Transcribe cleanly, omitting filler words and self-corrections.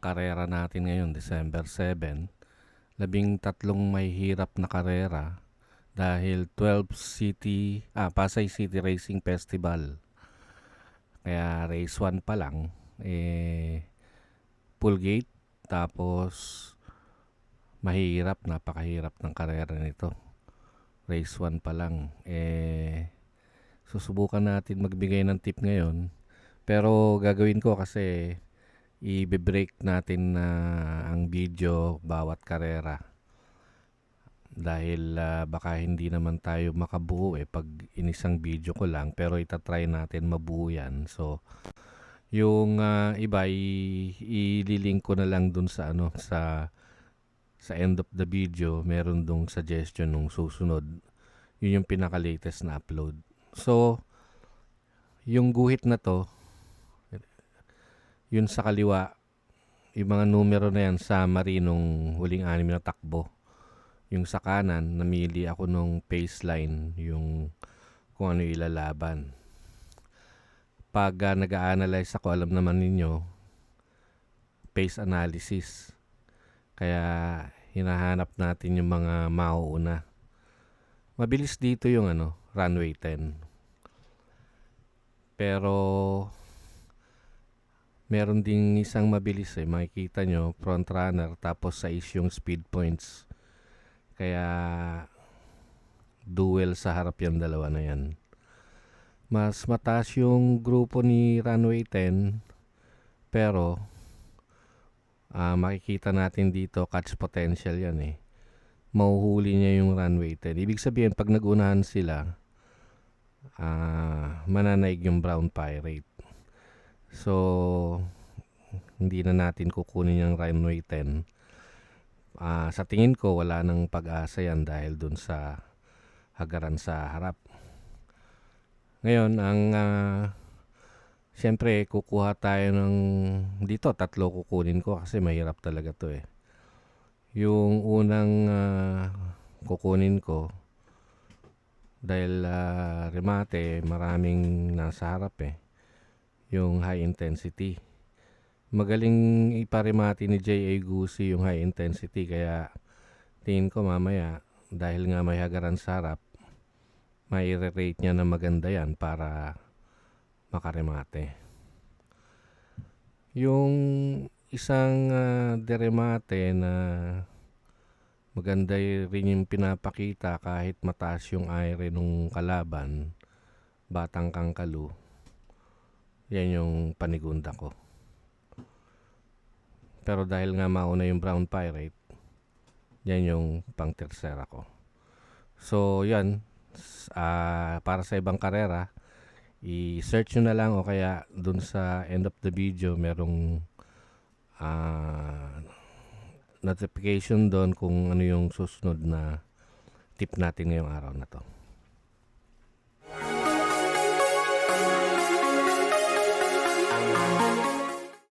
karera natin ngayon, December 7. 13 mahihirap na karera dahil 12 Pasay City Racing Festival. Kaya race 1 pa lang, full gate, tapos napakahirap ng karera nito. Race 1 pa lang. Susubukan natin magbigay ng tip ngayon. Pero gagawin ko kasi i-break natin na ang video bawat karera. Dahil baka hindi naman tayo makabuo pag inisang video ko lang. Pero itatry natin mabuo yan. So, yung iba ililink ko na lang dun sa sa end of the video. Meron dong suggestion nung susunod. Yun yung pinaka-latest na upload. So, yung guhit na to, yun sa kaliwa, yung mga numero na yan, summary nung huling 6 na takbo. Yung sa kanan, namili ako nung pace line, yung kung ano ilalaban. Pag nag-a-analyze ako, alam naman ninyo, pace analysis. Kaya hinahanap natin yung mga mauuna. Mabilis dito yung runway 10. Pero meron ding isang mabilis makikita nyo, front runner, tapos 6 yung speed points. Kaya duel sa harap yung dalawa na yan. Mas mataas yung grupo ni runway 10, pero makikita natin dito catch potential yan Mahuhuli niya yung runway 10. Ibig sabihin, pag nagunahan sila, mananaig yung brown pirate. So, hindi na natin kukunin yung runway 10. Sa tingin ko, wala nang pag-asa yan dahil dun sa hagaran sa harap. Ngayon, siyempre, kukuha tayo ng dito, 3 kukunin ko kasi mahirap talaga to Yung unang kukunin ko, dahil remate, maraming nasa harap yung high intensity. Magaling iparemate ni J.A. Gusi yung high intensity, kaya tingin ko mamaya, dahil nga may hagaran sa harap, may rate niya na maganda yan para makaremate. Yung isang deremate na maganda rin yung pinapakita kahit mataas yung aire nung kalaban, Batang Kangkalu, yan yung panigunda ko. Pero dahil nga mauna yung brown pirate, yan yung pang tersera ko. So yan, para sa ibang karera, i-search nyo na lang o kaya dun sa end of the video merong notification doon kung ano yung susunod na tip natin ngayong araw na to.